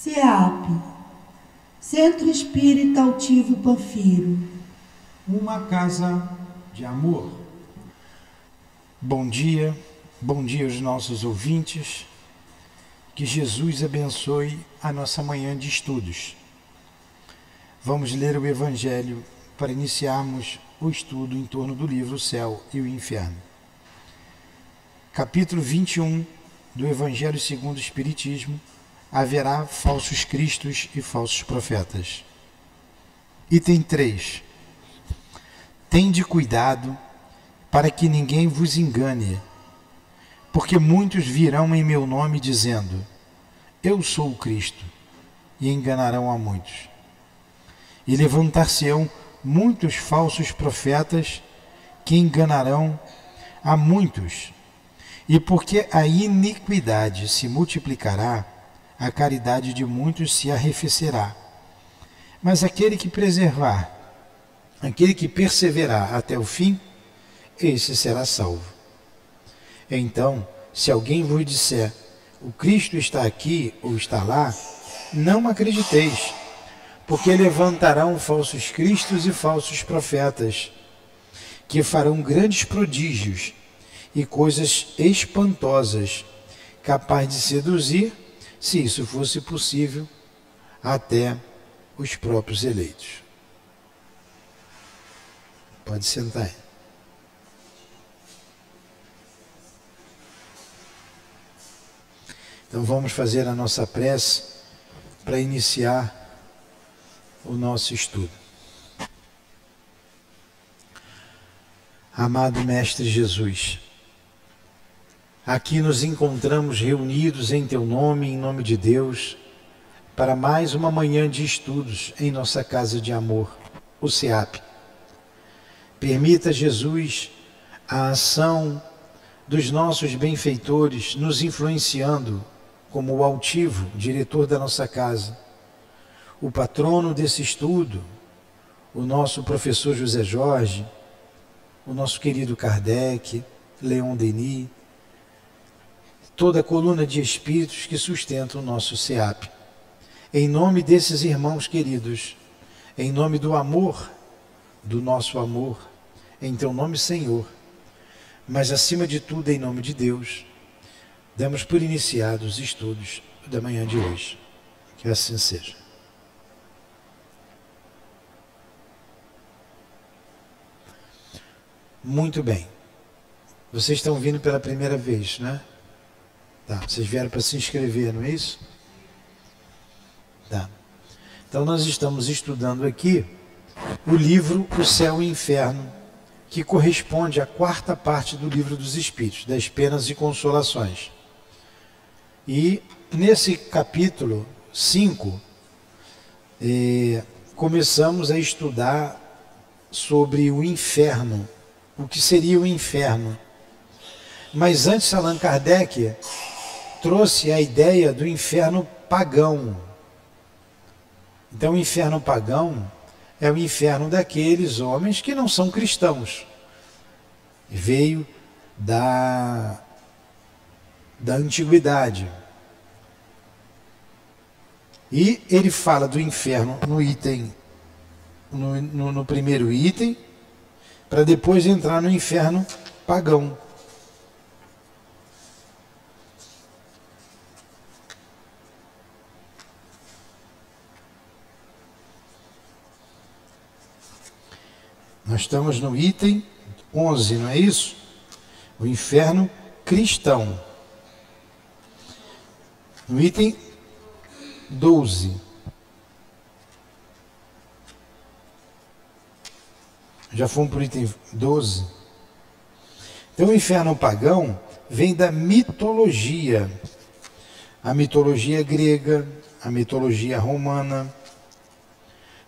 CEAP, Centro Espírita Altivo Panfiro. Uma casa de amor. Bom dia aos nossos ouvintes. Que Jesus abençoe a nossa manhã de estudos. Vamos ler o Evangelho para iniciarmos o estudo em torno do livro O Céu e o Inferno. Capítulo 21 do Evangelho segundo o Espiritismo. Haverá falsos cristos e falsos profetas. Item 3. Tende cuidado para que ninguém vos engane, porque muitos virão em meu nome dizendo: Eu sou o Cristo, e enganarão a muitos. E levantar-se-ão muitos falsos profetas que enganarão a muitos. E porque a iniquidade se multiplicará, a caridade de muitos se arrefecerá. Mas aquele que perseverar até o fim, esse será salvo. Então, se alguém vos disser: o Cristo está aqui ou está lá, não acrediteis, porque levantarão falsos cristos e falsos profetas, que farão grandes prodígios e coisas espantosas, capaz de seduzir, se isso fosse possível, até os próprios eleitos. Pode sentar aí. Então vamos fazer a nossa prece para iniciar o nosso estudo. Amado Mestre Jesus, aqui nos encontramos reunidos em Teu nome, em nome de Deus, para mais uma manhã de estudos em nossa casa de amor, o CEAP. Permita, Jesus, a ação dos nossos benfeitores nos influenciando, como o altivo, diretor da nossa casa, o patrono desse estudo, o nosso professor José Jorge, o nosso querido Kardec, Leon Denis, toda a coluna de espíritos que sustentam o nosso CEAP. Em nome desses irmãos queridos, em nome do amor, do nosso amor, em Teu nome, Senhor, mas acima de tudo, em nome de Deus, damos por iniciados os estudos da manhã de hoje. Que assim seja. Muito bem. Vocês estão vindo pela primeira vez, né? Tá, vocês vieram para se inscrever, não é isso? Tá. Então nós estamos estudando aqui o livro O Céu e o Inferno, que corresponde à quarta parte do Livro dos Espíritos, das Penas e Consolações. E nesse capítulo 5, começamos a estudar sobre o inferno, o que seria o inferno. Mas antes, Allan Kardec trouxe a ideia do inferno pagão. Então, o inferno pagão é o inferno daqueles homens que não são cristãos. Veio da antiguidade. E ele fala do inferno no primeiro item, para depois entrar no inferno pagão. Nós estamos no item 11, não é isso? O inferno cristão. No item 12. Já fomos para o item 12. Então, o inferno pagão vem da mitologia. A mitologia grega, a mitologia romana.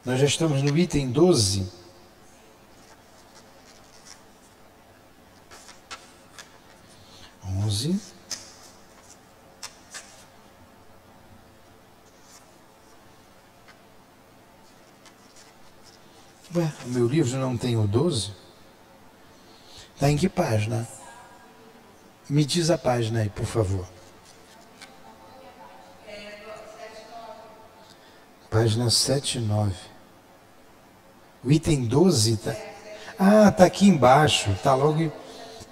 Nós já estamos no item 12. Ué, o meu livro não tem o 12? Está em que página? Me diz a página aí, por favor. Página 709. O item 12 tá... Ah, tá aqui embaixo. Tá logo...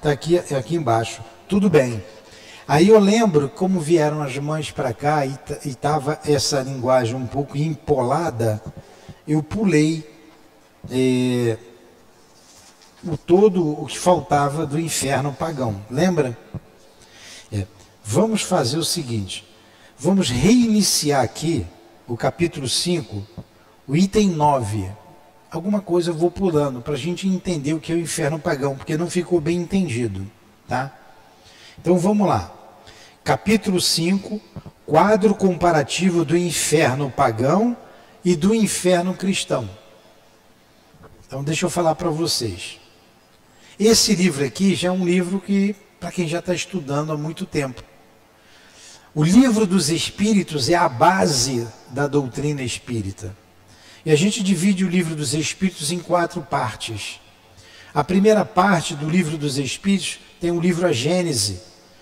Tá aqui embaixo. Tudo bem. Aí eu lembro como vieram as mães para cá e estava essa linguagem um pouco empolada. Eu pulei o que faltava do inferno pagão. Lembra? Vamos fazer o seguinte. Vamos reiniciar aqui o capítulo 5, o item 9. Alguma coisa eu vou pulando para a gente entender o que é o inferno pagão, porque não ficou bem entendido, tá? Então vamos lá. Capítulo 5, quadro comparativo do inferno pagão e do inferno cristão. Então deixa eu falar para vocês. Esse livro aqui já é um livro que, para quem já está estudando há muito tempo. O livro dos Espíritos é a base da doutrina espírita. E a gente divide o livro dos Espíritos em 4 partes. A primeira parte do livro dos Espíritos tem o livro A Gênese.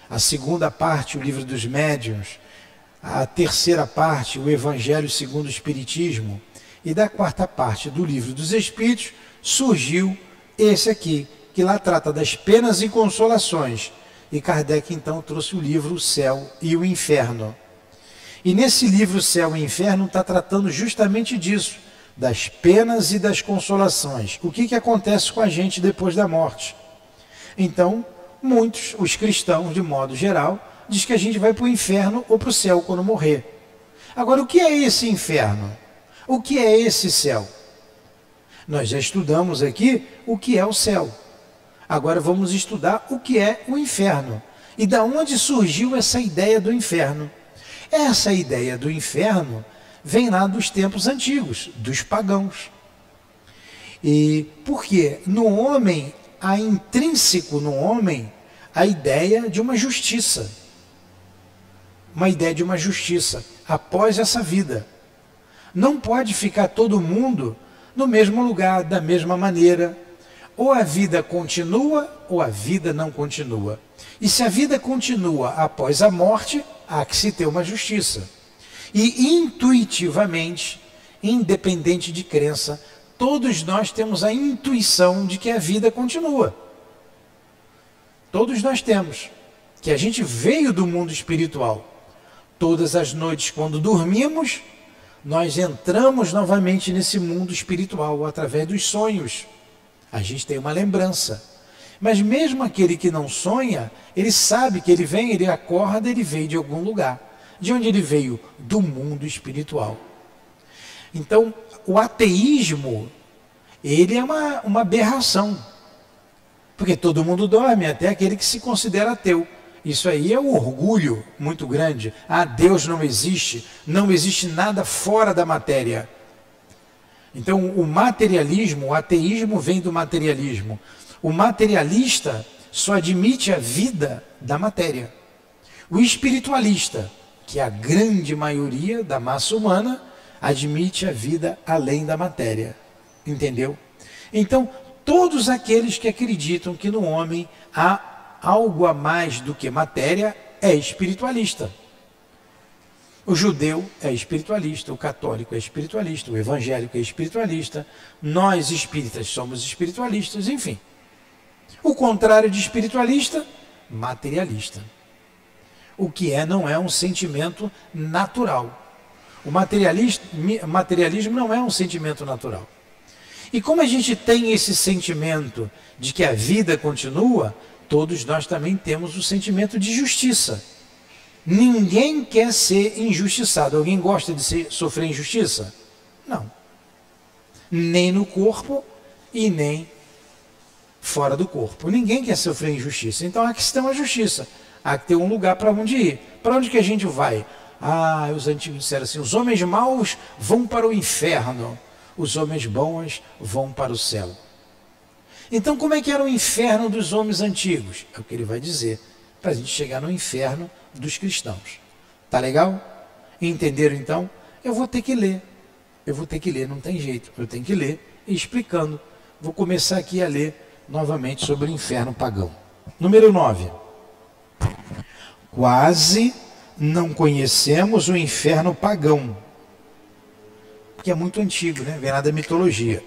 A segunda parte, o livro dos Médiuns. A terceira parte, o Evangelho segundo o Espiritismo. E da quarta parte do livro dos Espíritos surgiu esse aqui, que lá trata das penas e consolações. E Kardec então trouxe o livro O Céu e o Inferno. E nesse livro O Céu e o Inferno está tratando justamente disso, das penas e das consolações. O que acontece com a gente depois da morte? Então, muitos, os cristãos de modo geral, diz que a gente vai para o inferno ou para o céu quando morrer. Agora, o que é esse inferno? O que é esse céu? Nós já estudamos aqui o que é o céu. Agora vamos estudar o que é o inferno. E da onde surgiu essa ideia do inferno? Essa ideia do inferno vem lá dos tempos antigos, dos pagãos. E por quê? No homem, há intrínseco no homem a ideia de uma justiça. Uma ideia de uma justiça após essa vida. Não pode ficar todo mundo no mesmo lugar, da mesma maneira. Ou a vida continua, ou a vida não continua. E se a vida continua após a morte, há que se ter uma justiça. E intuitivamente, independente de crença, todos nós temos a intuição de que a vida continua. Todos nós temos. Que a gente veio do mundo espiritual. Todas as noites, quando dormimos, nós entramos novamente nesse mundo espiritual através dos sonhos. A gente tem uma lembrança. Mas mesmo aquele que não sonha, ele sabe que ele vem, ele acorda, ele veio de algum lugar. De onde ele veio? Do mundo espiritual. Então, o ateísmo, ele é uma aberração. Porque todo mundo dorme, até aquele que se considera ateu. Isso aí é um orgulho muito grande. Ah, Deus não existe nada fora da matéria. Então, o materialismo, o ateísmo vem do materialismo. O materialista só admite a vida da matéria. O espiritualista, que é a grande maioria da massa humana, admite a vida além da matéria. Entendeu? Então, todos aqueles que acreditam que no homem há algo a mais do que matéria é espiritualista. O judeu é espiritualista, o católico é espiritualista, o evangélico é espiritualista, nós espíritas somos espiritualistas, enfim. O contrário de espiritualista, materialista. O que não é um sentimento natural. O materialismo não é um sentimento natural. E como a gente tem esse sentimento de que a vida continua, todos nós também temos o sentimento de justiça. Ninguém quer ser injustiçado. Alguém gosta de sofrer injustiça? Não. Nem no corpo e nem fora do corpo. Ninguém quer sofrer injustiça. Então há que ter uma justiça. Há que ter um lugar para onde ir. Para onde que a gente vai? Ah, os antigos disseram assim, os homens maus vão para o inferno. Os homens bons vão para o céu. Então como é que era o inferno dos homens antigos? É o que ele vai dizer. Para a gente chegar no inferno dos cristãos. Tá legal? Entenderam então? Eu vou ter que ler. Não tem jeito. Eu tenho que ler e explicando. Vou começar aqui a ler novamente sobre o inferno pagão. Número 9. Quase não conhecemos o inferno pagão. que é muito antigo, né? Vem lá da mitologia.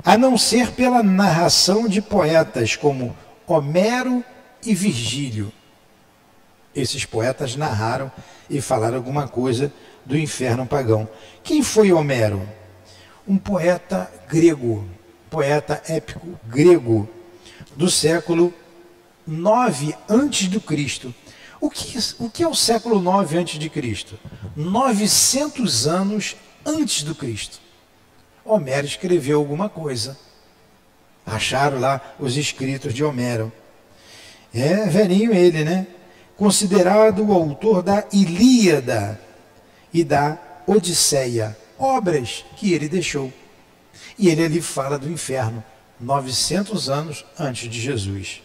A não ser pela narração de poetas como Homero e Virgílio. Esses poetas narraram e falaram alguma coisa do inferno pagão. Quem foi Homero? Um poeta grego, poeta épico grego, do século 9 a.C. O que é o século 9 a.C.? 900 anos antes do Cristo. Homero escreveu alguma coisa. Acharam lá os escritos de Homero. É velhinho ele, né? Considerado o autor da Ilíada e da Odisseia, obras que ele deixou. E ele ali fala do inferno, 900 anos antes de Jesus.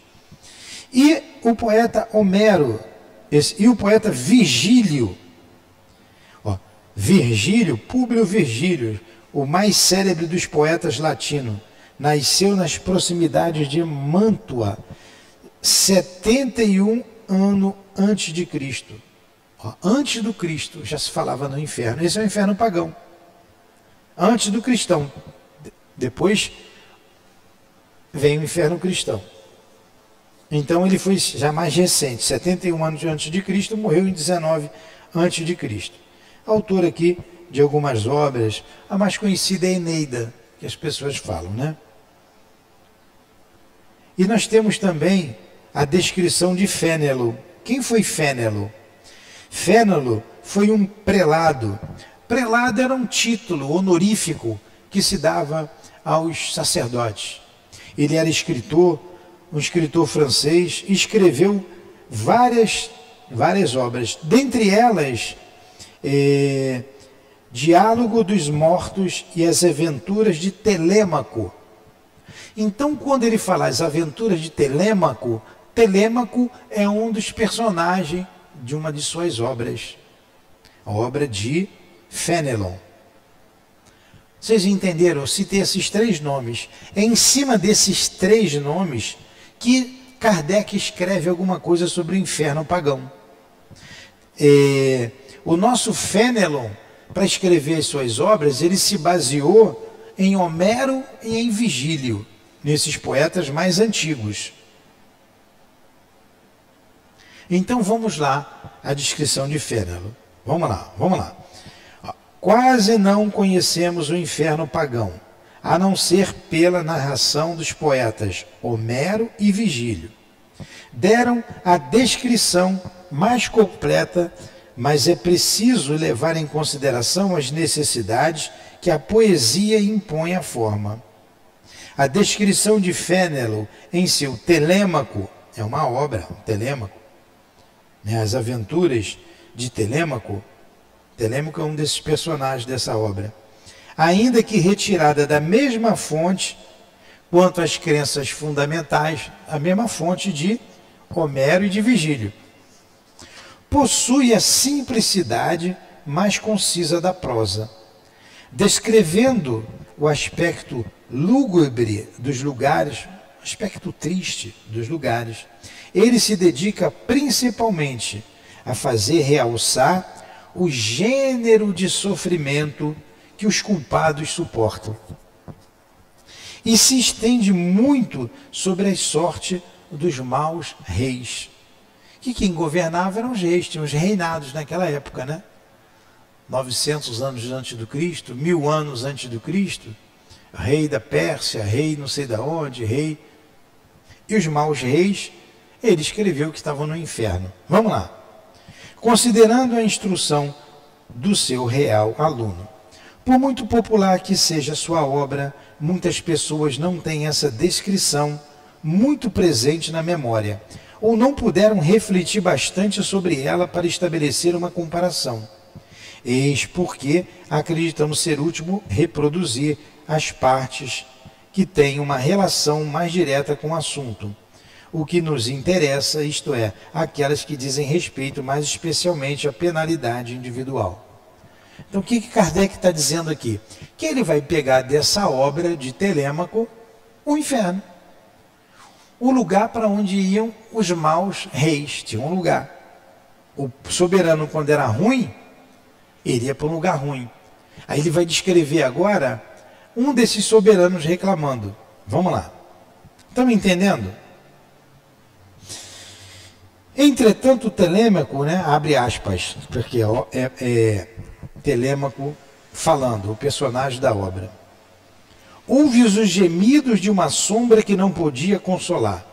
E o poeta Homero, e o poeta Virgílio, Virgílio, Públio Virgílio, o mais célebre dos poetas latinos, nasceu nas proximidades de Mantua, 71 anos antes de Cristo. Antes do Cristo já se falava no inferno. Esse é o inferno pagão. Antes do cristão. Depois vem o inferno cristão. Então ele foi já mais recente, 71 anos antes de Cristo, morreu em 19 antes de Cristo. Autor aqui de algumas obras, a mais conhecida é Eneida, que as pessoas falam, né? E nós temos também a descrição de Fénelon. Quem foi Fénelon? Fénelon foi um prelado. Prelado era um título honorífico que se dava aos sacerdotes. Ele era escritor, um escritor francês, e escreveu várias obras. Dentre elas, Diálogo dos Mortos e as Aventuras de Telêmaco. Então, quando ele fala as aventuras de Telêmaco, Telêmaco é um dos personagens de uma de suas obras, a obra de Fénelon. Vocês entenderam? Eu citei esses 3 nomes. É em cima desses 3 nomes que Kardec escreve alguma coisa sobre o inferno pagão. O nosso Fénelon, para escrever as suas obras, ele se baseou em Homero e em Virgílio, nesses poetas mais antigos. Então vamos lá, a descrição de Fénelon. Vamos lá. Quase não conhecemos o inferno pagão, a não ser pela narração dos poetas Homero e Virgílio. Deram a descrição mais completa, mas é preciso levar em consideração as necessidades que a poesia impõe à forma. A descrição de Fénelon em seu Telêmaco é uma obra, Telêmaco. As aventuras de Telêmaco. Telêmaco é um desses personagens dessa obra. Ainda que retirada da mesma fonte, quanto às crenças fundamentais, a mesma fonte de Homero e de Virgílio. Possui a simplicidade mais concisa da prosa, descrevendo o aspecto lúgubre dos lugares, aspecto triste dos lugares. Ele se dedica principalmente a fazer realçar o gênero de sofrimento que os culpados suportam. E se estende muito sobre a sorte dos maus reis. Que quem governava eram os reis, tinham os reinados naquela época, né? 900 anos antes do Cristo, 1000 anos antes do Cristo, rei da Pérsia, rei não sei de onde, rei. E os maus reis, ele escreveu que estavam no inferno. Vamos lá. Considerando a instrução do seu real aluno. Por muito popular que seja a sua obra, muitas pessoas não têm essa descrição muito presente na memória, ou não puderam refletir bastante sobre ela para estabelecer uma comparação. Eis porque acreditamos ser útil reproduzir as partes que têm uma relação mais direta com o assunto. O que nos interessa, isto é, aquelas que dizem respeito mais especialmente à penalidade individual. Então o que Kardec está dizendo aqui? Que ele vai pegar dessa obra de Telêmaco o inferno. O lugar para onde iam os maus reis, tinha um lugar. O soberano, quando era ruim, iria para um lugar ruim. Aí ele vai descrever agora um desses soberanos reclamando. Vamos lá. Estão entendendo? Entretanto, Telêmaco, né, abre aspas, porque é Telêmaco falando, o personagem da obra. Ouve os gemidos de uma sombra que não podia consolar.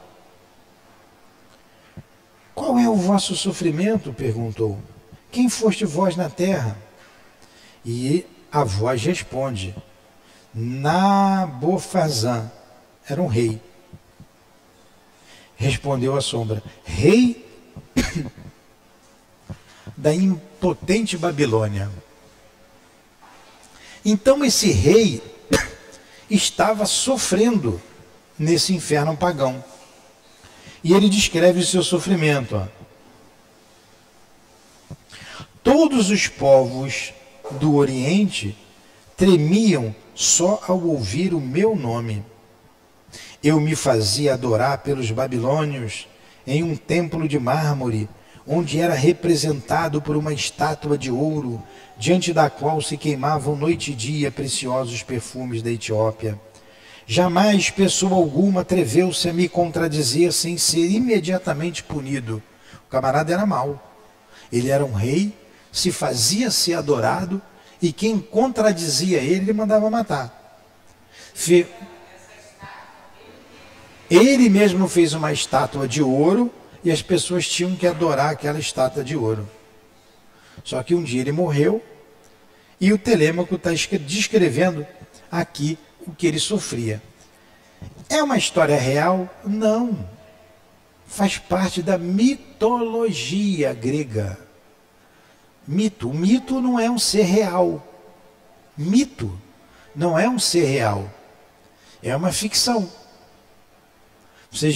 Qual é o vosso sofrimento? Perguntou. Quem foste vós na terra? E a voz responde. Nabofazã, era um rei. Respondeu a sombra. Rei da impotente Babilônia. Então esse rei estava sofrendo nesse inferno pagão. E ele descreve o seu sofrimento. Ó. Todos os povos do Oriente tremiam só ao ouvir o meu nome. Eu me fazia adorar pelos babilônios em um templo de mármore, onde era representado por uma estátua de ouro, diante da qual se queimavam noite e dia preciosos perfumes da Etiópia. Jamais pessoa alguma atreveu-se a me contradizer sem ser imediatamente punido. O camarada era mau. Ele era um rei, se fazia ser adorado, e quem contradizia ele mandava matar. Ele mesmo fez uma estátua de ouro e as pessoas tinham que adorar aquela estátua de ouro. Só que um dia ele morreu e o Telêmaco está descrevendo aqui o que ele sofria. É uma história real? Não. Faz parte da mitologia grega. Mito. O mito não é um ser real. Mito não é um ser real. É uma ficção. Vocês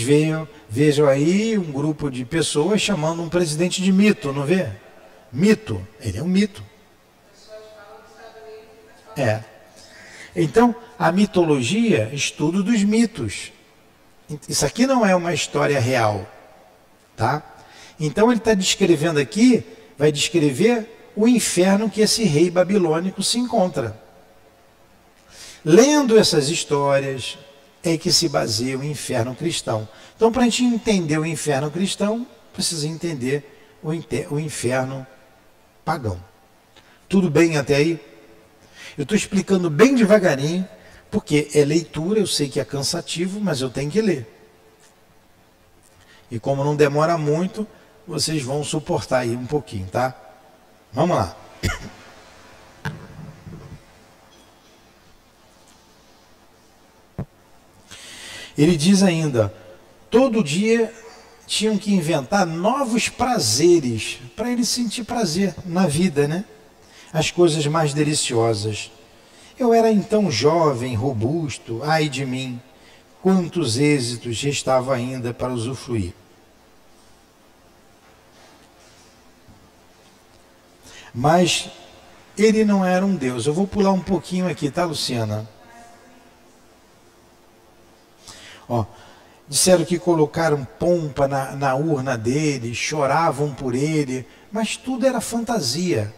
vejam aí um grupo de pessoas chamando um presidente de mito, não vê? Mito. Ele é um mito. É. Então, a mitologia, estudo dos mitos. Isso aqui não é uma história real. Tá? Então ele está descrevendo aqui, vai descrever o inferno que esse rei babilônico se encontra. Lendo essas histórias é que se baseia o inferno cristão. Então, para a gente entender o inferno cristão, precisa entender o inferno pagão. Tudo bem até aí? Eu estou explicando bem devagarinho, porque é leitura, eu sei que é cansativo, mas eu tenho que ler. E como não demora muito, vocês vão suportar aí um pouquinho, tá? Vamos lá. Ele diz ainda, todo dia tinham que inventar novos prazeres, para ele sentir prazer na vida, né? As coisas mais deliciosas. Eu era então jovem, robusto, ai de mim, quantos êxitos restava ainda para usufruir. Mas ele não era um Deus. Eu vou pular um pouquinho aqui, tá, Luciana? Ó, disseram que colocaram pompa na urna dele, choravam por ele, mas tudo era fantasia.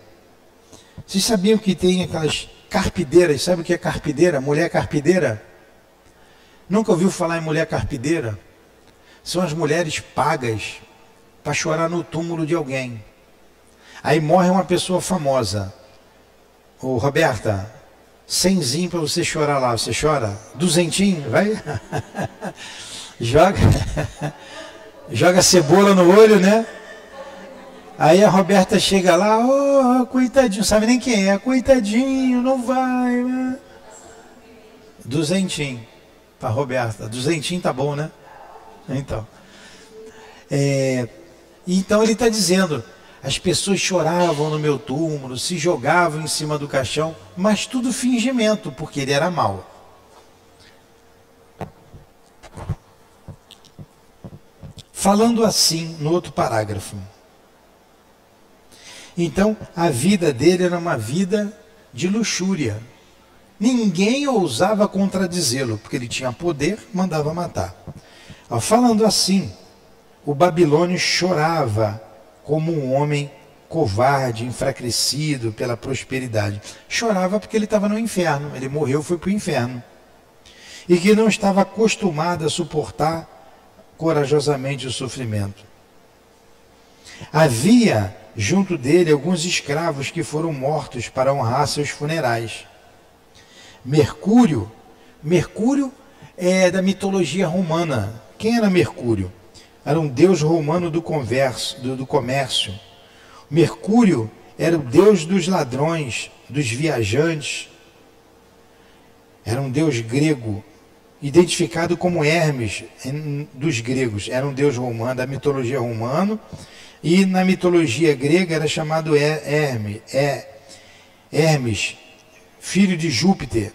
Vocês sabiam que tem aquelas carpideiras? Sabe o que é carpideira? Mulher carpideira? Nunca ouviu falar em mulher carpideira? São as mulheres pagas para chorar no túmulo de alguém. Aí morre uma pessoa famosa. Ô, Roberta, 100zinho para você chorar lá. Você chora? 200, vai? Joga cebola no olho, né? Aí a Roberta chega lá, oh, coitadinho, sabe nem quem é, coitadinho, não vai, né? 200 para Roberta. 200 tá bom, né? Então. Então ele está dizendo, as pessoas choravam no meu túmulo, se jogavam em cima do caixão, mas tudo fingimento, porque ele era mau. Falando assim, no outro parágrafo. Então, a vida dele era uma vida de luxúria. Ninguém ousava contradizê-lo, porque ele tinha poder, mandava matar. Falando assim, o babilônio chorava como um homem covarde, enfraquecido pela prosperidade. Chorava porque ele estava no inferno, ele morreu, foi para o inferno. E que não estava acostumado a suportar corajosamente o sofrimento. Havia junto dele alguns escravos que foram mortos para honrar seus funerais. Mercúrio é da mitologia romana. Quem era Mercúrio? Era um deus romano do comércio. Mercúrio era o deus dos ladrões, dos viajantes. Era um deus grego, identificado como Hermes dos gregos. Era um deus romano, da mitologia romana. E na mitologia grega era chamado Hermes, filho de Júpiter,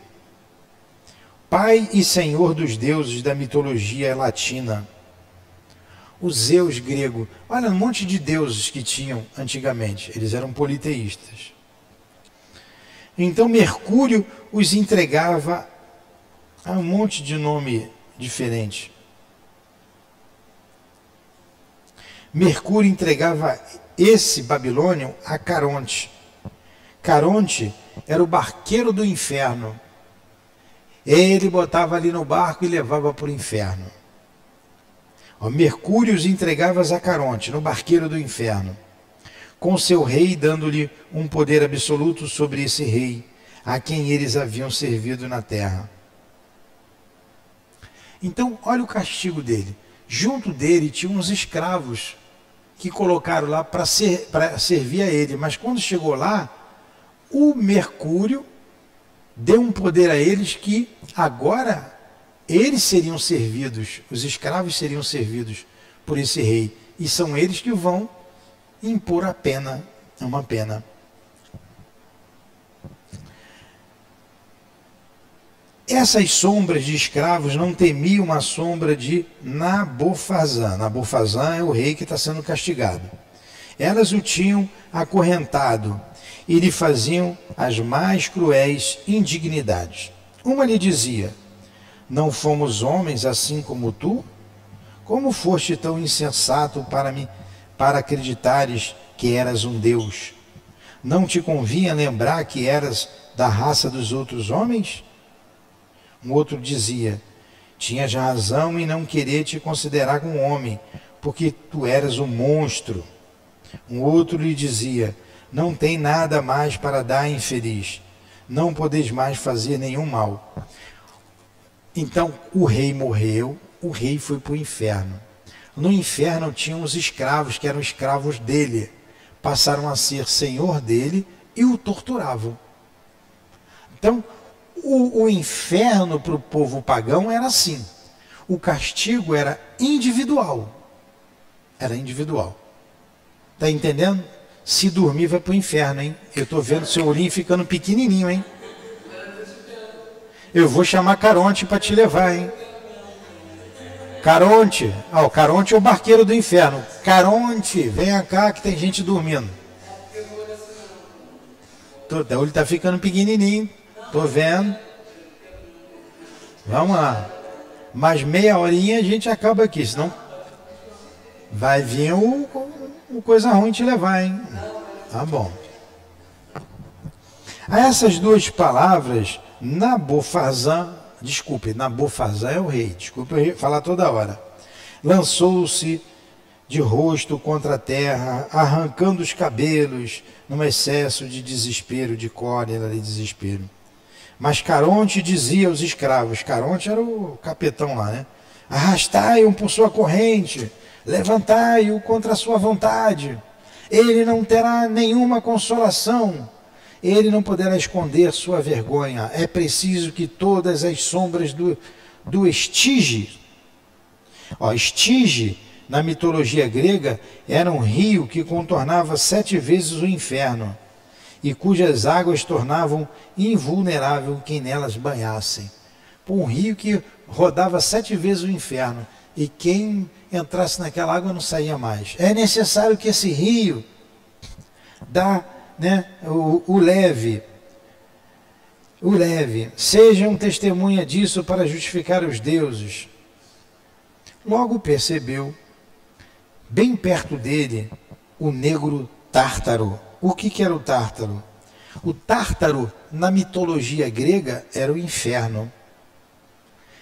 pai e senhor dos deuses da mitologia latina. O Zeus grego, olha um monte de deuses que tinham antigamente, eles eram politeístas. Então Mercúrio os entregava a um monte de nome diferente. Mercúrio entregava esse Babilônio a Caronte. Caronte era o barqueiro do inferno. Ele botava ali no barco e levava para o inferno. Mercúrio os entregava a Caronte, no barqueiro do inferno, com seu rei dando-lhe um poder absoluto sobre esse rei, a quem eles haviam servido na terra. Então, olha o castigo dele. Junto dele tinha uns escravos que colocaram lá para servir a ele. Mas quando chegou lá, o Mercúrio deu um poder a eles que agora eles seriam servidos, os escravos seriam servidos por esse rei. E são eles que vão impor a pena, uma pena. Essas sombras de escravos não temiam a sombra de Nabofazã. Nabofazã é o rei que está sendo castigado. Elas o tinham acorrentado e lhe faziam as mais cruéis indignidades. Uma lhe dizia: não fomos homens assim como tu? Como foste tão insensato para acreditares que eras um Deus? Não te convinha lembrar que eras da raça dos outros homens? Um outro dizia: tinhas razão em não querer te considerar como homem, porque tu eras um monstro. Um outro lhe dizia: não tem nada mais para dar, infeliz, não podes mais fazer nenhum mal. Então o rei morreu, o rei foi para o inferno. No inferno tinham os escravos, que eram escravos dele, passaram a ser senhor dele e o torturavam. Então, o inferno para o povo pagão era assim. O castigo era individual. Era individual. Está entendendo? Se dormir, vai para o inferno, hein? Eu estou vendo seu olhinho ficando pequenininho, hein? Eu vou chamar Caronte para te levar, hein? Caronte. O Caronte é o barqueiro do inferno. Caronte, venha cá que tem gente dormindo. O olho está ficando pequenininho. Estou vendo. Vamos lá. Mais meia horinha a gente acaba aqui, senão vai vir o coisa ruim te levar, hein? Tá bom. A essas duas palavras, Nabofazã é o rei, desculpe eu falar toda hora, lançou-se de rosto contra a terra, arrancando os cabelos, num excesso de desespero, de cólera e desespero. Mas Caronte dizia aos escravos, Caronte era o capitão lá, né? Arrastai-o por sua corrente, levantai-o contra a sua vontade. Ele não terá nenhuma consolação, ele não poderá esconder sua vergonha. É preciso que todas as sombras do Estige, Estige, na mitologia grega, era um rio que contornava 7 vezes o inferno, e cujas águas tornavam invulnerável quem nelas banhassem. Um rio que rodava 7 vezes o inferno, e quem entrasse naquela água não saía mais. É necessário que esse rio o leve, seja um testemunha disso para justificar os deuses. Logo percebeu, bem perto dele, o negro Tártaro. O que era o Tártaro? O Tártaro, na mitologia grega, era o inferno.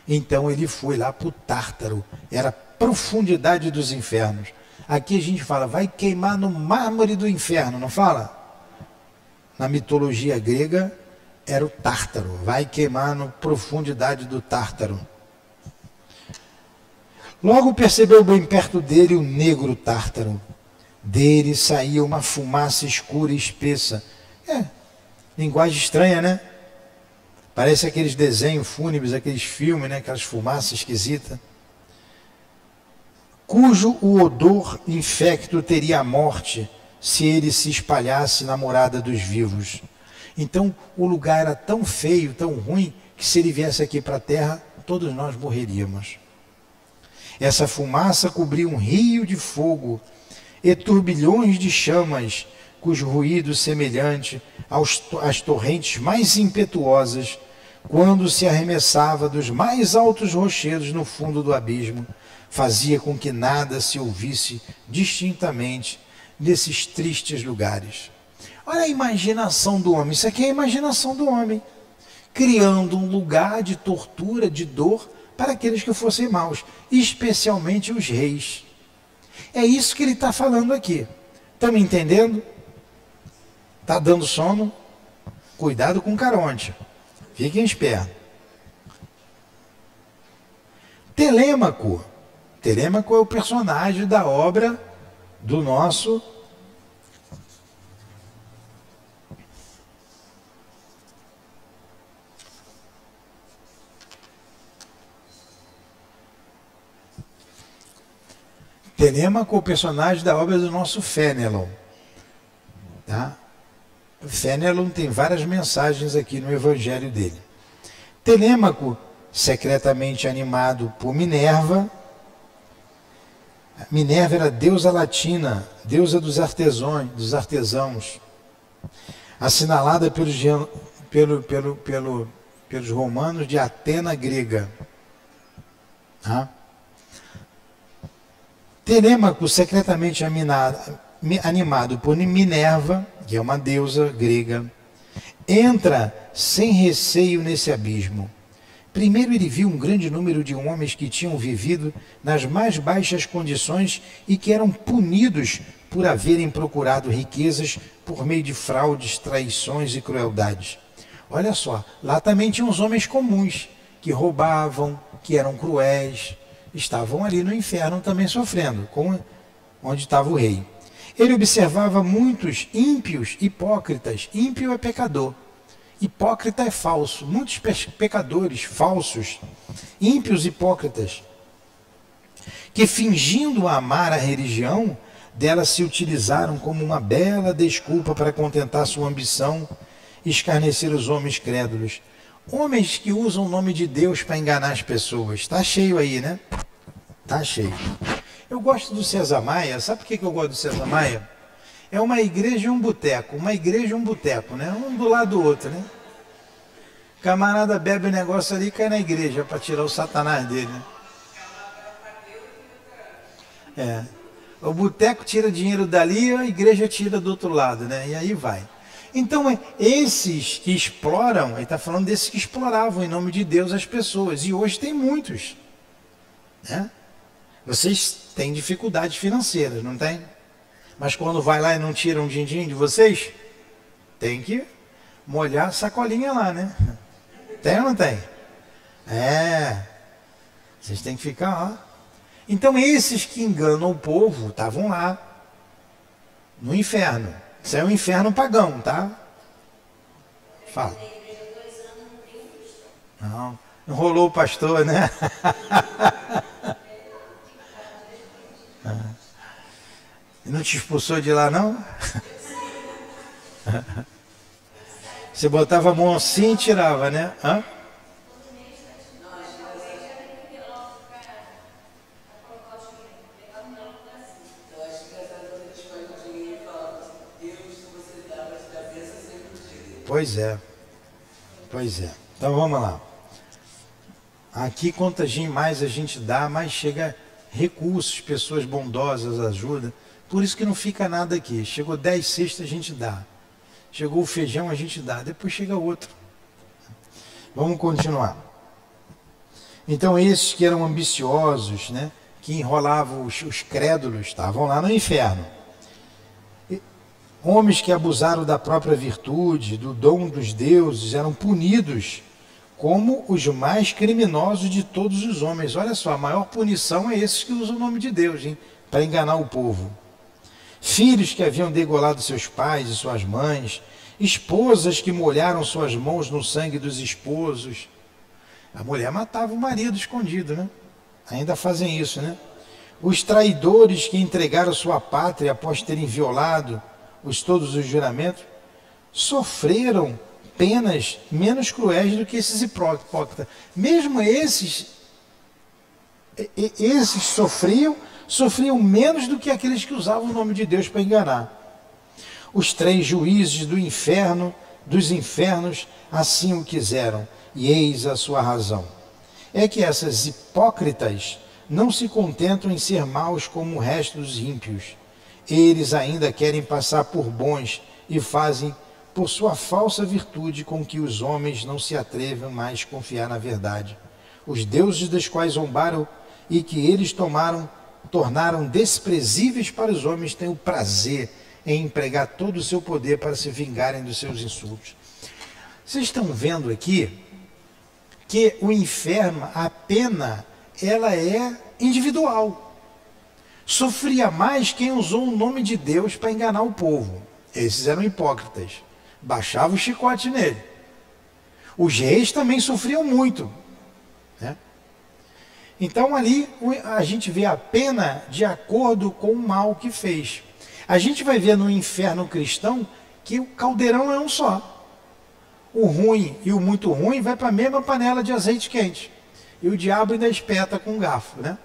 Então ele foi lá para o Tártaro, era a profundidade dos infernos. Aqui a gente fala, vai queimar no mármore do inferno, não fala? Na mitologia grega era o Tártaro, vai queimar na profundidade do Tártaro. Logo percebeu bem perto dele o negro Tártaro. Dele saía uma fumaça escura e espessa. Linguagem estranha, né? Parece aqueles desenhos fúnebres, aqueles filmes, né? Aquelas fumaças esquisitas. Cujo o odor infecto teria a morte se ele se espalhasse na morada dos vivos. Então o lugar era tão feio, tão ruim, que se ele viesse aqui para a terra, todos nós morreríamos. Essa fumaça cobria um rio de fogo e turbilhões de chamas, cujo ruído semelhante às torrentes mais impetuosas, quando se arremessava dos mais altos rochedos no fundo do abismo, fazia com que nada se ouvisse distintamente nesses tristes lugares. Olha a imaginação do homem, isso aqui é a imaginação do homem, criando um lugar de tortura, de dor, para aqueles que fossem maus, especialmente os reis. É isso que ele está falando aqui. Estão me entendendo? Está dando sono? Cuidado com o Caronte. Fiquem espertos. Telêmaco. Telêmaco é o personagem da obra do nosso Telêmaco, o personagem da obra do nosso Fénelon. Tá? Fénelon tem várias mensagens aqui no evangelho dele. Telêmaco, secretamente animado por Minerva. Minerva era deusa latina, deusa dos artesãos, assinalada pelos romanos de Atena grega. Tá? Telêmaco, secretamente animado por Minerva, que é uma deusa grega, entra sem receio nesse abismo. Primeiro ele viu um grande número de homens que tinham vivido nas mais baixas condições e que eram punidos por haverem procurado riquezas por meio de fraudes, traições e crueldades. Olha só, lá também tinham os homens comuns, que roubavam, que eram cruéis, estavam ali no inferno também sofrendo, onde estava o rei. Ele observava muitos ímpios, hipócritas. Ímpio é pecador. Hipócrita é falso. Muitos pecadores falsos, ímpios hipócritas, que fingindo amar a religião, dela se utilizaram como uma bela desculpa para contentar sua ambição e escarnecer os homens crédulos. Homens que usam o nome de Deus para enganar as pessoas. Está cheio aí, né? Está cheio. Eu gosto do César Maia. Sabe por que eu gosto do César Maia? É uma igreja e um boteco. Uma igreja e um boteco, né? Um do lado do outro, né? Camarada bebe o negócio ali e cai na igreja para tirar o satanás dele, né? O boteco tira dinheiro dali, a igreja tira do outro lado, né? E aí vai. Então, esses que exploram, ele está falando desses que exploravam em nome de Deus as pessoas. E hoje tem muitos, né? Vocês têm dificuldades financeiras, não tem? Mas quando vai lá e não tira um din-din de vocês, tem que molhar a sacolinha lá, né? Tem ou não tem? Vocês têm que ficar lá. Então esses que enganam o povo estavam lá, no inferno. Isso é um inferno pagão, tá? Fala. Não rolou o pastor, né? Não te expulsou de lá, não? Você botava a mão assim e tirava, né? Hã? Pois é. Pois é. Então vamos lá. Aqui, quanto mais a gente dá, mais chega recursos, pessoas bondosas, ajuda. Por isso que não fica nada aqui. Chegou 10 cestas, a gente dá. Chegou o feijão, a gente dá. Depois chega outro. Vamos continuar. Então esses que eram ambiciosos, né, que enrolavam os crédulos, estavam lá no inferno. Homens que abusaram da própria virtude, do dom dos deuses, eram punidos como os mais criminosos de todos os homens. Olha só, a maior punição é esses que usam o nome de Deus, hein, para enganar o povo. Filhos que haviam degolado seus pais e suas mães, esposas que molharam suas mãos no sangue dos esposos. A mulher matava o marido escondido, né? Ainda fazem isso, né? Os traidores que entregaram sua pátria após terem violado todos os juramentos, sofreram penas menos cruéis do que esses hipócritas. Mesmo esses sofriam menos do que aqueles que usavam o nome de Deus para enganar. Os 3 juízes dos infernos assim o quiseram, e eis a sua razão. É que essas hipócritas não se contentam em ser maus como o resto dos ímpios. Eles ainda querem passar por bons e fazem por sua falsa virtude com que os homens não se atrevam mais a confiar na verdade. Os deuses dos quais zombaram e que eles tornaram desprezíveis para os homens têm o prazer em empregar todo o seu poder para se vingarem dos seus insultos. Vocês estão vendo aqui que o inferno, a pena, ela é individual. Sofria mais quem usou o nome de Deus para enganar o povo. Esses eram hipócritas. Baixava o chicote nele. Os reis também sofriam muito, né? Então ali a gente vê a pena de acordo com o mal que fez. A gente vai ver no inferno cristão que o caldeirão é um só. O ruim e o muito ruim vai para a mesma panela de azeite quente. E o diabo ainda espeta com um garfo, né?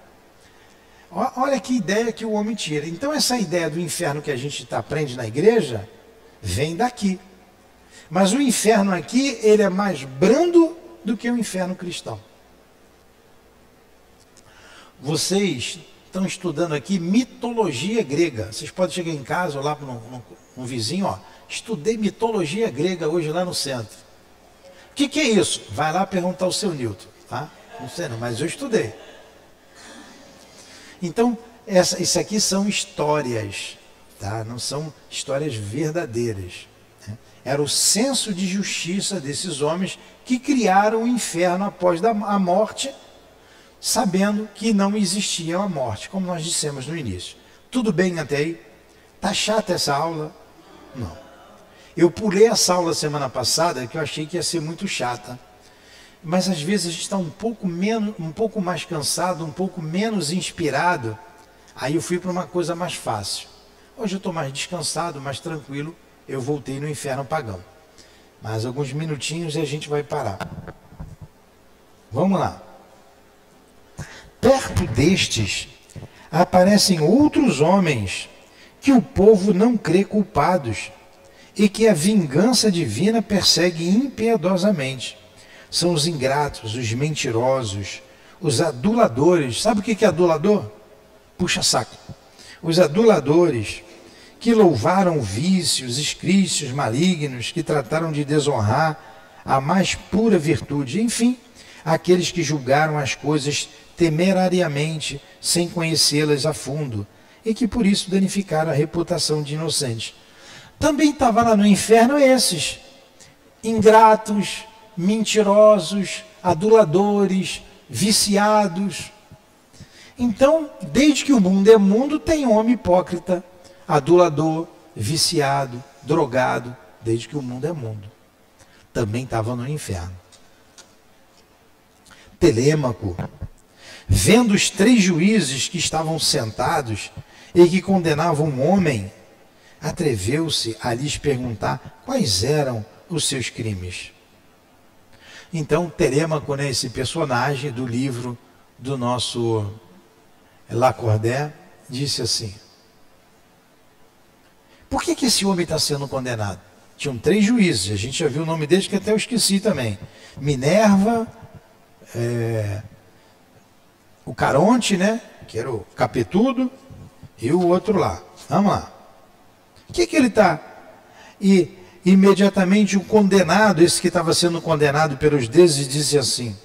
Olha que ideia que o homem tira. Então essa ideia do inferno que a gente aprende na igreja vem daqui. Mas o inferno aqui, ele é mais brando do que o inferno cristão. Vocês estão estudando aqui mitologia grega. Vocês podem chegar em casa ou lá no vizinho, ó. Estudei mitologia grega hoje lá no centro. O que é isso? Vai lá perguntar ao seu Newton, tá? Não sei não, mas eu estudei. Então, isso aqui são histórias, tá? Não são histórias verdadeiras, né? Era o senso de justiça desses homens que criaram o inferno após a morte, sabendo que não existia a morte, como nós dissemos no início. Tudo bem até aí? Tá chata essa aula? Não. Eu pulei essa aula semana passada, que eu achei que ia ser muito chata. Mas às vezes a gente está um pouco mais cansado, um pouco menos inspirado. Aí eu fui para uma coisa mais fácil. Hoje eu estou mais descansado, mais tranquilo. Eu voltei no inferno pagão. Mais alguns minutinhos e a gente vai parar. Vamos lá. Perto destes aparecem outros homens que o povo não crê culpados e que a vingança divina persegue impiedosamente. São os ingratos, os mentirosos, os aduladores. Sabe o que é adulador? Puxa saco. Os aduladores que louvaram vícios, escrícios malignos, que trataram de desonrar a mais pura virtude. Enfim, aqueles que julgaram as coisas temerariamente, sem conhecê-las a fundo, e que por isso danificaram a reputação de inocentes. Também estava lá no inferno esses, ingratos, mentirosos, aduladores, viciados. Então, desde que o mundo é mundo, tem homem hipócrita, adulador, viciado, drogado, desde que o mundo é mundo. Também estava no inferno. Telêmaco, vendo os 3 juízes que estavam sentados e que condenavam um homem, atreveu-se a lhes perguntar quais eram os seus crimes. Então, Telêmaco, né, esse personagem do livro do nosso Lacordaire, disse assim: por que esse homem está sendo condenado? Tinham 3 juízes, a gente já viu o nome deles que até eu esqueci também. Minerva, o Caronte, né, que era o capetudo, e o outro lá. Vamos lá. O que ele está? E imediatamente o condenado, esse que estava sendo condenado pelos deuses, disse assim: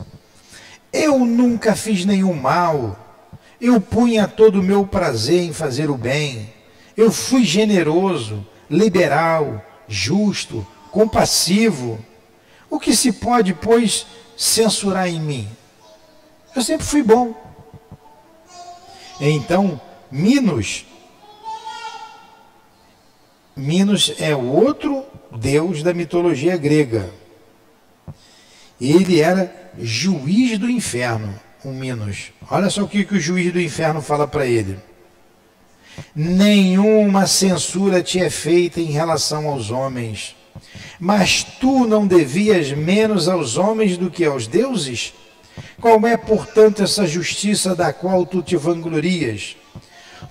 eu nunca fiz nenhum mal, eu punha todo o meu prazer em fazer o bem, eu fui generoso, liberal, justo, compassivo. O que se pode, pois, censurar em mim? Eu sempre fui bom. Então, Minos é o outro deus da mitologia grega. Ele era juiz do inferno, o Minos. Olha só o que o juiz do inferno fala para ele: nenhuma censura te é feita em relação aos homens, mas tu não devias menos aos homens do que aos deuses? Qual é, portanto, essa justiça da qual tu te vanglorias?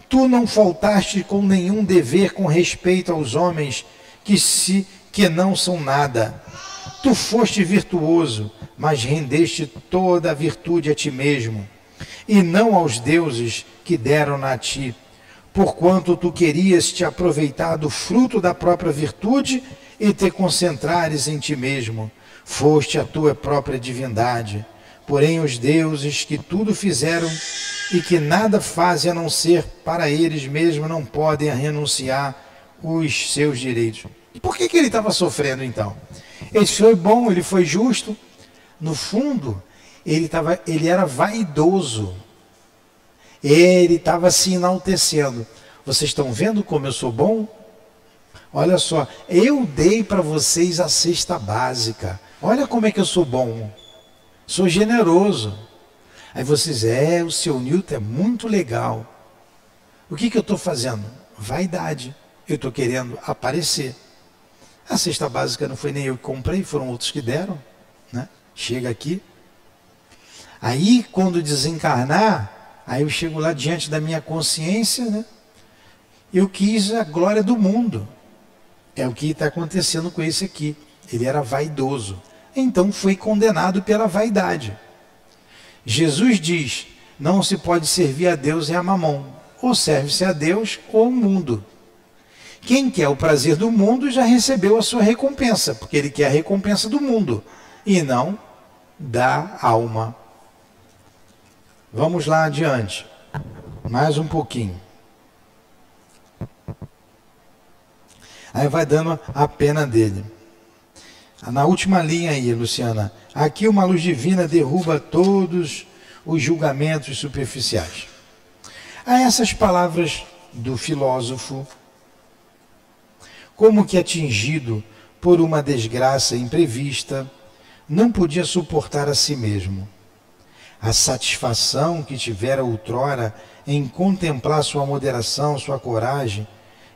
Tu não faltaste com nenhum dever com respeito aos homens que não são nada. Tu foste virtuoso, mas rendeste toda a virtude a ti mesmo, e não aos deuses que deram a ti, porquanto tu querias te aproveitar do fruto da própria virtude e te concentrares em ti mesmo. Foste a tua própria divindade. Porém os deuses que tudo fizeram e que nada fazem a não ser para eles mesmos não podem renunciar os seus direitos. E por que ele estava sofrendo então? Ele foi bom, ele foi justo. No fundo, ele era vaidoso. Ele estava se enaltecendo. Vocês estão vendo como eu sou bom? Olha só, eu dei para vocês a cesta básica. Olha como é que eu sou bom. Sou generoso. Aí vocês, o seu Newton é muito legal. O que eu estou fazendo? Vaidade. Eu estou querendo aparecer. A cesta básica não foi nem eu que comprei, foram outros que deram, né? Chega aqui. Aí, quando desencarnar, aí eu chego lá diante da minha consciência, né? Eu quis a glória do mundo. É o que está acontecendo com esse aqui. Ele era vaidoso. Então foi condenado pela vaidade. Jesus diz: não se pode servir a Deus e a Mamon. Ou serve-se a Deus ou ao mundo. Quem quer o prazer do mundo já recebeu a sua recompensa, porque ele quer a recompensa do mundo e não da alma. Vamos lá adiante. Mais um pouquinho. Aí vai dando a pena dele. Na última linha aí, Luciana. Aqui uma luz divina derruba todos os julgamentos superficiais. A essas palavras do filósofo, como que atingido por uma desgraça imprevista, não podia suportar a si mesmo. A satisfação que tivera outrora em contemplar sua moderação, sua coragem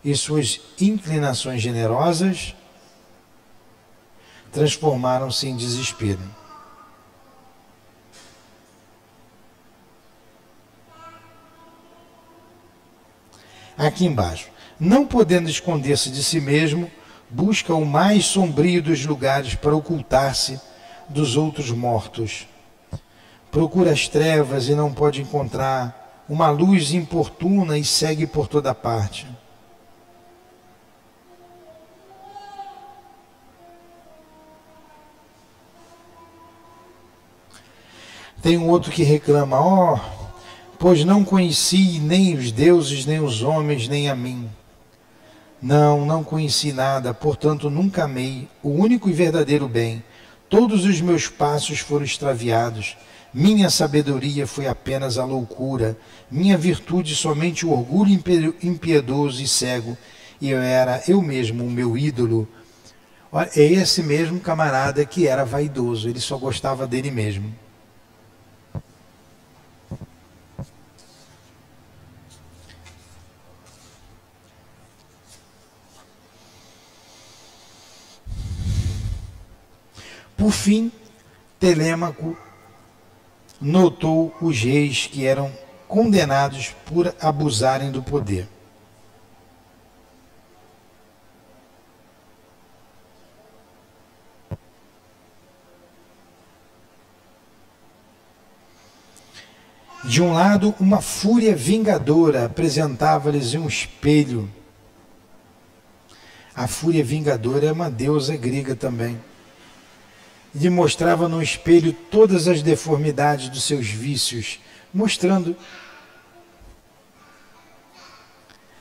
e suas inclinações generosas, transformaram-se em desespero. Aqui embaixo, não podendo esconder-se de si mesmo, busca o mais sombrio dos lugares para ocultar-se dos outros mortos. Procura as trevas e não pode encontrar, uma luz importuna e segue por toda parte. Tem um outro que reclama: pois não conheci nem os deuses, nem os homens, nem a mim. Não conheci nada, portanto nunca amei o único e verdadeiro bem. Todos os meus passos foram extraviados. Minha sabedoria foi apenas a loucura. Minha virtude somente o orgulho impiedoso e cego. E eu era eu mesmo o meu ídolo. É esse mesmo camarada que era vaidoso, ele só gostava dele mesmo. Por fim, Telêmaco notou os reis que eram condenados por abusarem do poder. De um lado, uma fúria vingadora apresentava-lhes um espelho. A fúria vingadora é uma deusa grega também. E lhe mostrava no espelho todas as deformidades dos seus vícios, mostrando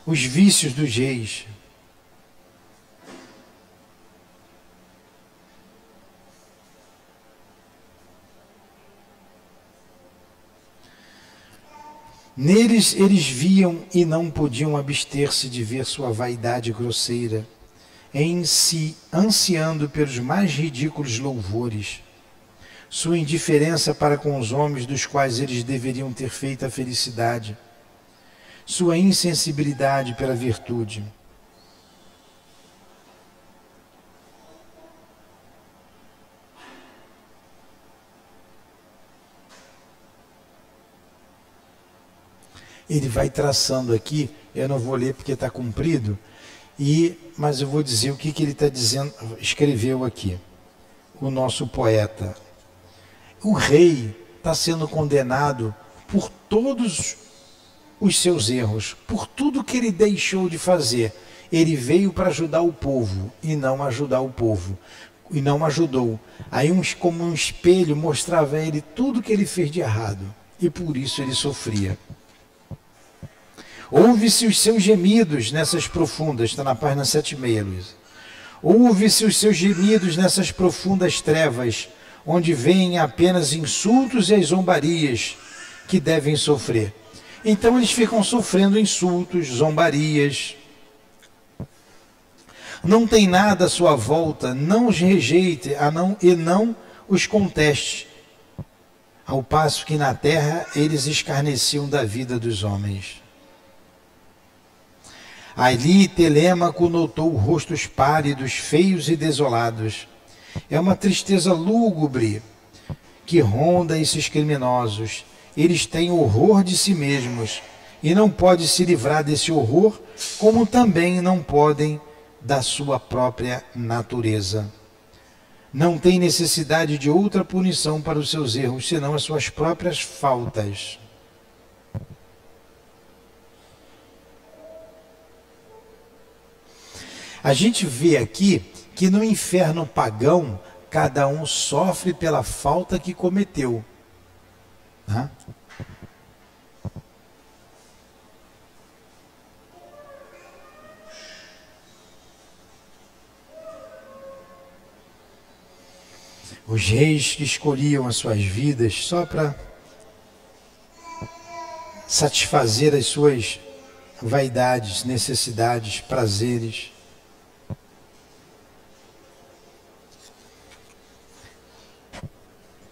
os vícios dos reis. Neles eles viam e não podiam abster-se de ver sua vaidade grosseira, em si ansiando pelos mais ridículos louvores, sua indiferença para com os homens dos quais eles deveriam ter feito a felicidade, sua insensibilidade pela virtude. Ele vai traçando aqui, eu não vou ler porque está comprido, mas eu vou dizer o que ele está dizendo, escreveu aqui, o nosso poeta. O rei está sendo condenado por todos os seus erros, por tudo que ele deixou de fazer. Ele veio para ajudar o povo e não ajudar o povo, e não ajudou. Aí como um espelho mostrava a ele tudo que ele fez de errado, e por isso ele sofria. Ouve-se os seus gemidos nessas profundas, está na página 7,6, Luísa. Ouve-se os seus gemidos nessas profundas trevas, onde vêm apenas insultos e as zombarias que devem sofrer. Então eles ficam sofrendo insultos, zombarias. Não tem nada à sua volta, não os rejeite e não os conteste. Ao passo que na terra eles escarneciam da vida dos homens. Ali Telêmaco notou rostos pálidos, feios e desolados. É uma tristeza lúgubre que ronda esses criminosos. Eles têm horror de si mesmos e não podem se livrar desse horror, como também não podem da sua própria natureza. Não tem necessidade de outra punição para os seus erros, senão as suas próprias faltas. A gente vê aqui que no inferno pagão, cada um sofre pela falta que cometeu. Tá? Os reis que escolhiam as suas vidas só para satisfazer as suas vaidades, necessidades, prazeres.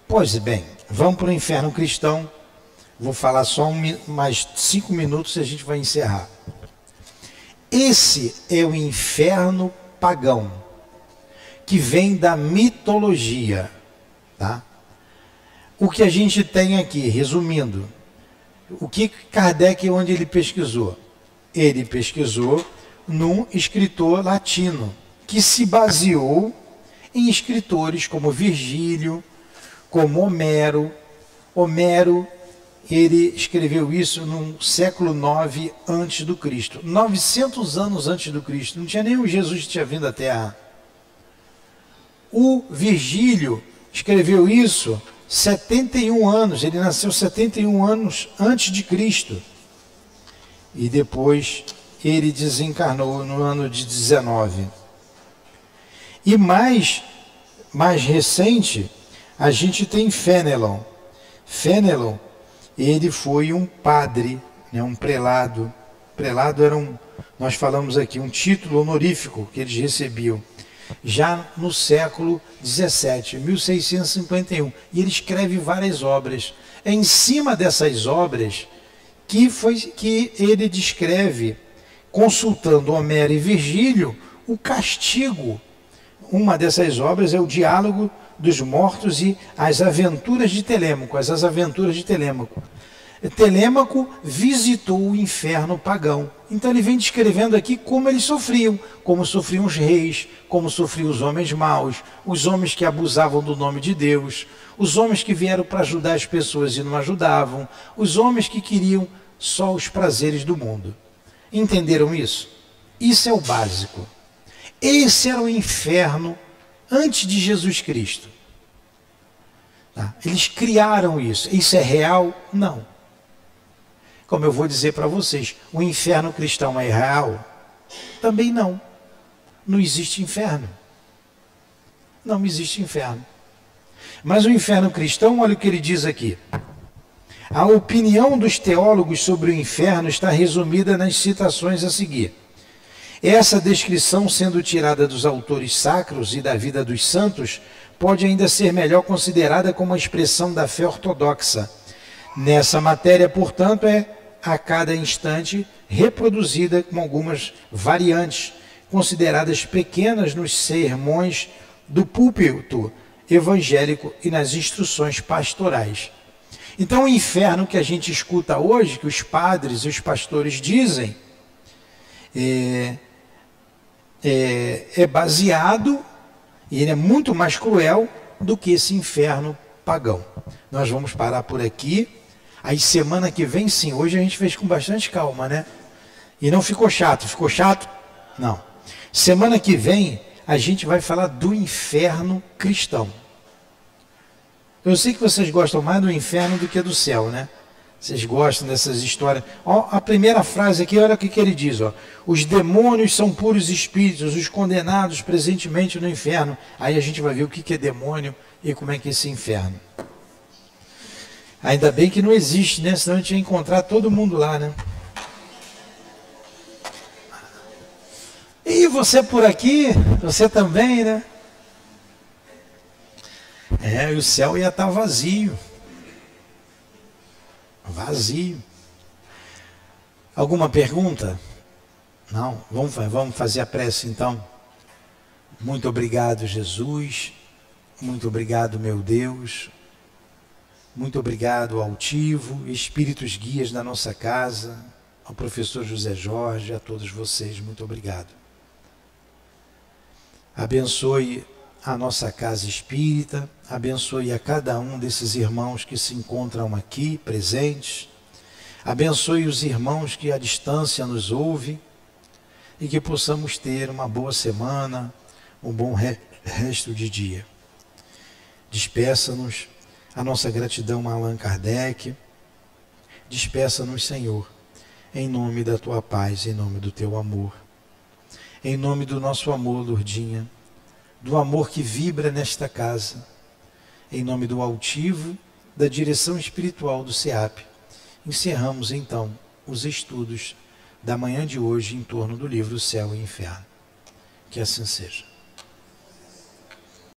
Pois bem, vamos para o inferno cristão. Vou falar só mais 5 minutos e a gente vai encerrar. Esse é o inferno pagão, que vem da mitologia. Tá? O que a gente tem aqui, resumindo, o que Kardec, onde ele pesquisou? Ele pesquisou num escritor latino, que se baseou em escritores como Virgílio, como Homero. Homero, ele escreveu isso no século IX a.C., 900 anos antes do Cristo. Não tinha nem o Jesus que tinha vindo à Terra. O Virgílio escreveu isso 71 anos, ele nasceu 71 anos antes de Cristo. E depois ele desencarnou no ano de 19. E mais recente, a gente tem Fénelon. Fénelon, ele foi um padre, né, um prelado. Prelado era nós falamos aqui, um título honorífico que eles recebiam, já no século 17, 1651. E ele escreve várias obras. É em cima dessas obras que ele descreve, consultando Homero e Virgílio, o castigo. Uma dessas obras é o Diálogo dos Mortos e as Aventuras de Telêmaco. As Aventuras de Telêmaco. Telêmaco visitou o inferno pagão. Então ele vem descrevendo aqui como eles sofriam, como sofriam os reis, como sofriam os homens maus, os homens que abusavam do nome de Deus, os homens que vieram para ajudar as pessoas e não ajudavam, os homens que queriam só os prazeres do mundo. Entenderam isso? Isso é o básico. Esse era o inferno antes de Jesus Cristo. Tá? Eles criaram isso. Isso é real? Não. Como eu vou dizer para vocês, o inferno cristão é real? Também não. Não existe inferno. Não existe inferno. Mas o inferno cristão, olha o que ele diz aqui. A opinião dos teólogos sobre o inferno está resumida nas citações a seguir. Essa descrição, sendo tirada dos autores sacros e da vida dos santos, pode ainda ser melhor considerada como uma expressão da fé ortodoxa. Nessa matéria, portanto, é a cada instante reproduzida com algumas variantes, consideradas pequenas nos sermões do púlpito evangélico e nas instruções pastorais. Então o inferno que a gente escuta hoje, que os padres e os pastores dizem, é baseado, e ele é muito mais cruel do que esse inferno pagão. Nós vamos parar por aqui. Aí semana que vem, sim, hoje a gente fez com bastante calma, né? E não ficou chato. Ficou chato? Não. Semana que vem a gente vai falar do inferno cristão. Eu sei que vocês gostam mais do inferno do que do céu, né? Vocês gostam dessas histórias. Ó, a primeira frase aqui, olha o que ele diz. Ó. Os demônios são puros espíritos, os condenados presentemente no inferno. Aí a gente vai ver o que é demônio e como é que é esse inferno. Ainda bem que não existe, né? Senão a gente ia encontrar todo mundo lá, né? E você por aqui, você também, né? E o céu ia estar vazio. Vazio. Alguma pergunta? Não? Vamos fazer a prece então. Muito obrigado, Jesus. Muito obrigado, meu Deus. Muito obrigado, altivo, espíritos guias da nossa casa, ao professor José Jorge, a todos vocês, muito obrigado. Abençoe a nossa casa espírita, abençoe a cada um desses irmãos que se encontram aqui, presentes, abençoe os irmãos que à distância nos ouvem e que possamos ter uma boa semana, um bom resto de dia. Despeça-nos. A nossa gratidão a Allan Kardec. Despeça-nos, Senhor, em nome da Tua paz, em nome do Teu amor. Em nome do nosso amor, Lourdinha, do amor que vibra nesta casa. Em nome do altivo, da direção espiritual do SEAP. Encerramos, então, os estudos da manhã de hoje em torno do livro Céu e Inferno. Que assim seja.